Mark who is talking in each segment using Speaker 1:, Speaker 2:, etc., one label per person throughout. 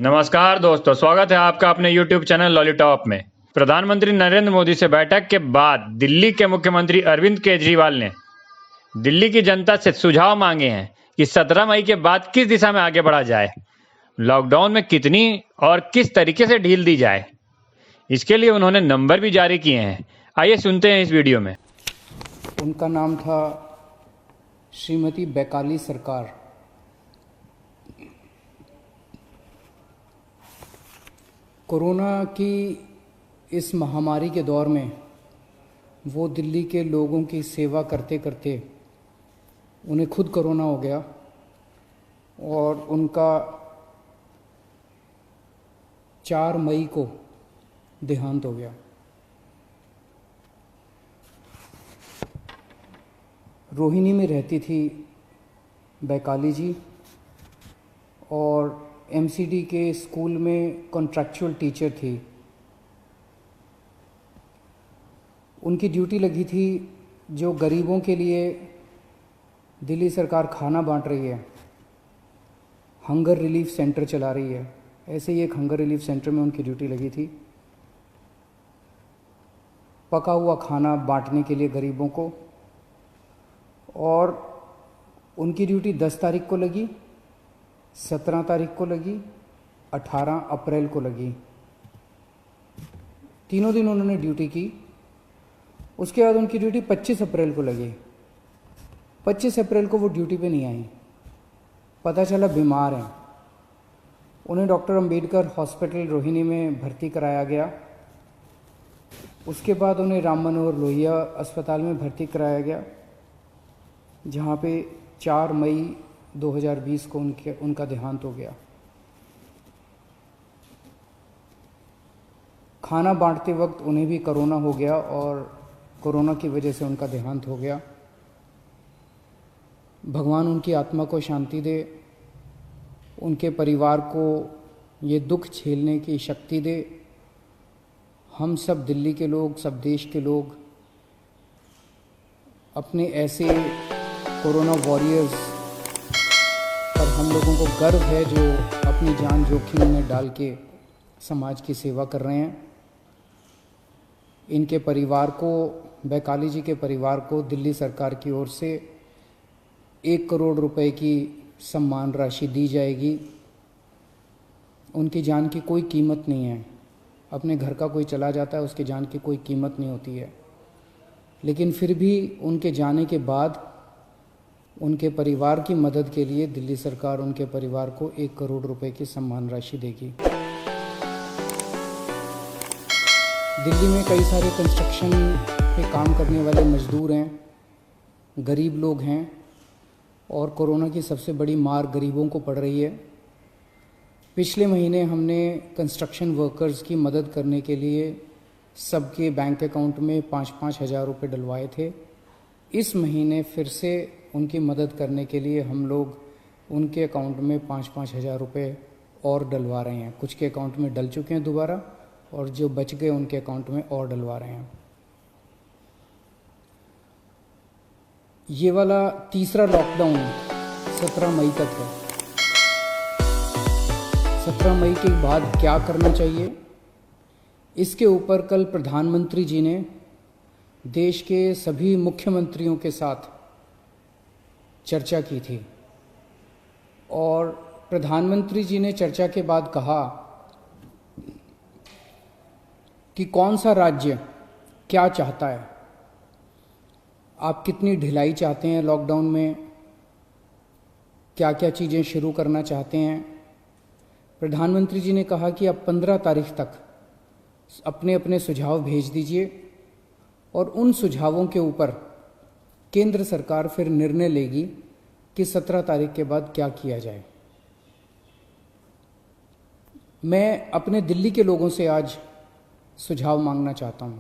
Speaker 1: नमस्कार दोस्तों, स्वागत है आपका अपने YouTube चैनल लॉलीटॉप में। प्रधानमंत्री नरेंद्र मोदी से बैठक के बाद दिल्ली के मुख्यमंत्री अरविंद केजरीवाल ने दिल्ली की जनता से सुझाव मांगे हैं कि 17 मई के बाद किस दिशा में आगे बढ़ा जाए, लॉकडाउन में कितनी और किस तरीके से ढील दी जाए। इसके लिए उन्होंने नंबर भी जारी किए हैं। आइए सुनते हैं इस वीडियो में।
Speaker 2: उनका नाम था श्रीमती बैकाली सरकार। कोरोना की इस महामारी के दौर में वो दिल्ली के लोगों की सेवा करते करते उन्हें खुद कोरोना हो गया और उनका 4 मई को देहांत हो गया। रोहिणी में रहती थी बैकाली जी और एमसीडी के स्कूल में कॉन्ट्रैक्चुअल टीचर थी। उनकी ड्यूटी लगी थी जो गरीबों के लिए दिल्ली सरकार खाना बांट रही है, हंगर रिलीफ सेंटर चला रही है। ऐसे ही एक हंगर रिलीफ सेंटर में उनकी ड्यूटी लगी थी, पका हुआ खाना बांटने के लिए गरीबों को। और उनकी ड्यूटी 10 तारीख को लगी, 17 तारीख को लगी, 18 अप्रैल को लगी। तीनों दिन उन्होंने ड्यूटी की। उसके बाद उनकी ड्यूटी 25 अप्रैल को लगी। 25 अप्रैल को वो ड्यूटी पे नहीं आई, पता चला बीमार हैं। उन्हें डॉक्टर अंबेडकर हॉस्पिटल रोहिणी में भर्ती कराया गया। उसके बाद उन्हें राम मनोहर लोहिया अस्पताल में भर्ती कराया गया, जहाँ पे 4 मई 2020 को उनका देहांत हो गया। खाना बांटते वक्त उन्हें भी कोरोना हो गया और कोरोना की वजह से उनका देहांत हो गया। भगवान उनकी आत्मा को शांति दे, उनके परिवार को ये दुख झेलने की शक्ति दे। हम सब दिल्ली के लोग, सब देश के लोग अपने ऐसे कोरोना वॉरियर्स पर हम लोगों को गर्व है जो अपनी जान जोखिम में डाल के समाज की सेवा कर रहे हैं। इनके परिवार को, बैकाली जी के परिवार को दिल्ली सरकार की ओर से 1 करोड़ रुपए की सम्मान राशि दी जाएगी। उनकी जान की कोई कीमत नहीं है। अपने घर का कोई चला जाता है, उसकी जान की कोई कीमत नहीं होती है, लेकिन फिर भी उनके जाने के बाद उनके परिवार की मदद के लिए दिल्ली सरकार उनके परिवार को 1 करोड़ रुपए की सम्मान राशि देगी। दिल्ली में कई सारे कंस्ट्रक्शन पे काम करने वाले मजदूर हैं, गरीब लोग हैं और कोरोना की सबसे बड़ी मार गरीबों को पड़ रही है। पिछले महीने हमने कंस्ट्रक्शन वर्कर्स की मदद करने के लिए सबके बैंक अकाउंट में 5-5 हज़ार रुपये डलवाए थे। इस महीने फिर से उनकी मदद करने के लिए हम लोग उनके अकाउंट में 5-5 हज़ार रुपये और डलवा रहे हैं। कुछ के अकाउंट में डल चुके हैं दोबारा, और जो बच गए उनके अकाउंट में और डलवा रहे हैं। ये वाला तीसरा लॉकडाउन 17 मई तक है। 17 मई के बाद क्या करना चाहिए, इसके ऊपर कल प्रधानमंत्री जी ने देश के सभी मुख्यमंत्रियों के साथ चर्चा की थी। और प्रधानमंत्री जी ने चर्चा के बाद कहा कि कौन सा राज्य क्या चाहता है, आप कितनी ढिलाई चाहते हैं लॉकडाउन में, क्या क्या चीज़ें शुरू करना चाहते हैं। प्रधानमंत्री जी ने कहा कि आप 15 तारीख तक अपने अपने सुझाव भेज दीजिए और उन सुझावों के ऊपर केंद्र सरकार फिर निर्णय लेगी कि 17 तारीख के बाद क्या किया जाए। मैं अपने दिल्ली के लोगों से आज सुझाव मांगना चाहता हूं।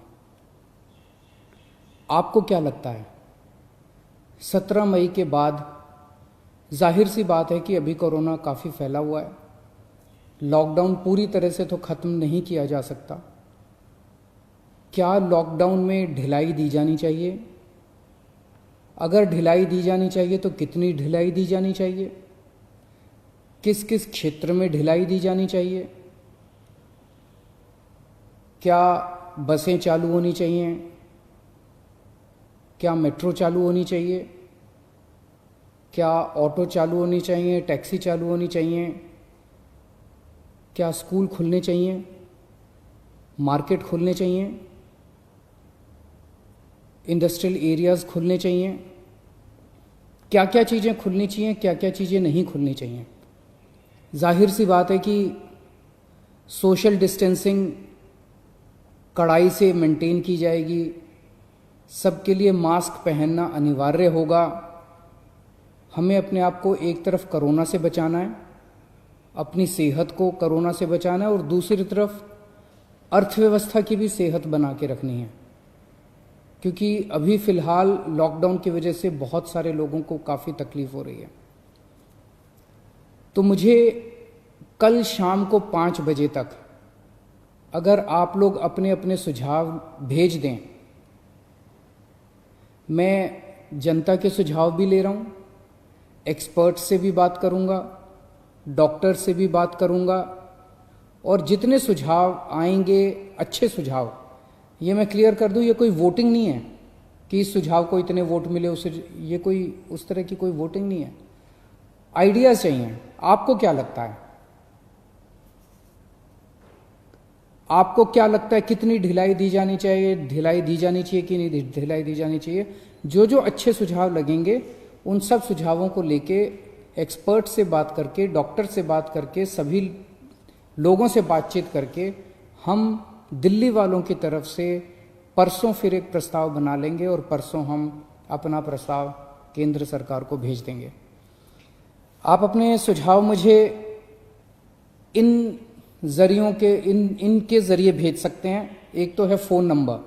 Speaker 2: आपको क्या लगता है, 17 मई के बाद जाहिर सी बात है कि अभी कोरोना काफ़ी फैला हुआ है, लॉकडाउन पूरी तरह से तो ख़त्म नहीं किया जा सकता। क्या लॉकडाउन में ढिलाई दी जानी चाहिए? अगर ढिलाई दी जानी चाहिए तो कितनी ढिलाई दी जानी चाहिए? किस किस क्षेत्र में ढिलाई दी जानी चाहिए, क्या बसें चालू होनी चाहिए, क्या मेट्रो चालू होनी चाहिए, क्या ऑटो चालू होनी चाहिए, टैक्सी चालू होनी चाहिए, क्या स्कूल खुलने चाहिए, मार्केट खुलने चाहिए, इंडस्ट्रियल एरियाज़ खुलने चाहिए, क्या क्या चीज़ें खुलनी चाहिए, क्या क्या चीज़ें नहीं खुलनी चाहिए। जाहिर सी बात है कि सोशल डिस्टेंसिंग कड़ाई से मेंटेन की जाएगी, सबके लिए मास्क पहनना अनिवार्य होगा। हमें अपने आप को एक तरफ कोरोना से बचाना है, अपनी सेहत को कोरोना से बचाना है, और दूसरी तरफ अर्थव्यवस्था की भी सेहत बना के रखनी है, क्योंकि अभी फ़िलहाल लॉकडाउन की वजह से बहुत सारे लोगों को काफ़ी तकलीफ़ हो रही है। तो मुझे कल शाम को 5 बजे तक अगर आप लोग अपने अपने सुझाव भेज दें, मैं जनता के सुझाव भी ले रहा हूँ, एक्सपर्ट से भी बात करूँगा, डॉक्टर से भी बात करूँगा, और जितने सुझाव आएंगे अच्छे सुझाव, ये मैं क्लियर कर दूँ, ये कोई वोटिंग नहीं है कि इस सुझाव को इतने वोट मिले उसे, ये कोई उस तरह की कोई वोटिंग नहीं है। आइडियाज़ चाहिए। आपको क्या लगता है, आपको क्या लगता है कितनी ढिलाई दी जानी चाहिए, ढिलाई दी जानी चाहिए कि नहीं ढिलाई दी जानी चाहिए? जो जो अच्छे सुझाव लगेंगे उन सब सुझावों को लेके एक्सपर्ट से बात करके, डॉक्टर से बात करके, सभी लोगों से बातचीत करके हम दिल्ली वालों की तरफ से परसों फिर एक प्रस्ताव बना लेंगे, और परसों हम अपना प्रस्ताव केंद्र सरकार को भेज देंगे। आप अपने सुझाव मुझे इन जरियों के इनके ज़रिए भेज सकते हैं। एक तो है फ़ोन नंबर,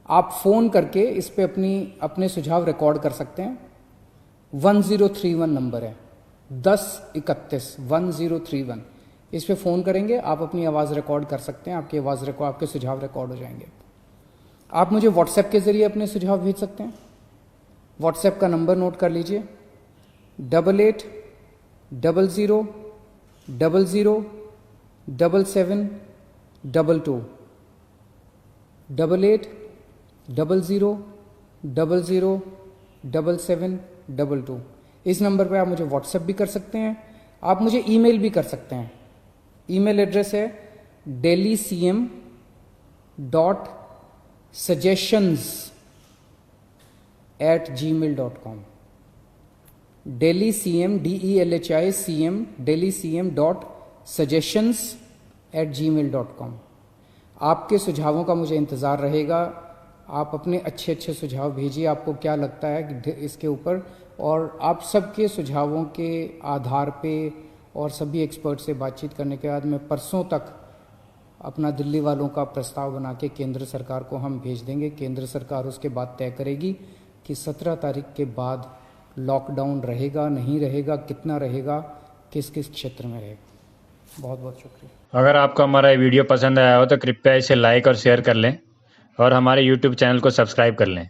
Speaker 2: आप फ़ोन करके इस पे अपने सुझाव रिकॉर्ड कर सकते हैं। 1031 नंबर है, 1031 1031। इस पे फ़ोन करेंगे, आप अपनी आवाज़ रिकॉर्ड कर सकते हैं, आपकी आवाज़ रिकॉर्ड, आपके सुझाव रिकॉर्ड हो जाएंगे। आप मुझे व्हाट्सएप के ज़रिए अपने सुझाव भेज सकते हैं। व्हाट्सएप का नंबर नोट कर लीजिए, 88 00 00 77 22 88 00 00 77 22। इस नंबर पे आप मुझे व्हाट्सएप भी कर सकते हैं, आप मुझे ईमेल भी कर सकते हैं। ईमेल एड्रेस है delhi.cm.suggestions@gmail.com। delhi.cm.suggestions@gmail.com। आपके सुझावों का मुझे इंतज़ार रहेगा। आप अपने अच्छे अच्छे सुझाव भेजिए, आपको क्या लगता है इसके ऊपर, और आप सबके सुझावों के आधार पे और सभी एक्सपर्ट से बातचीत करने के बाद मैं परसों तक अपना दिल्ली वालों का प्रस्ताव बना के केंद्र सरकार को हम भेज देंगे। केंद्र सरकार उसके बाद तय करेगी कि 17 तारीख के बाद लॉकडाउन रहेगा, नहीं रहेगा, कितना रहेगा, किस किस क्षेत्र में रहेगा। बहुत बहुत शुक्रिया।
Speaker 1: अगर आपको हमारा ये वीडियो पसंद आया हो तो कृपया इसे लाइक और शेयर कर लें, और हमारे YouTube चैनल को सब्सक्राइब कर लें।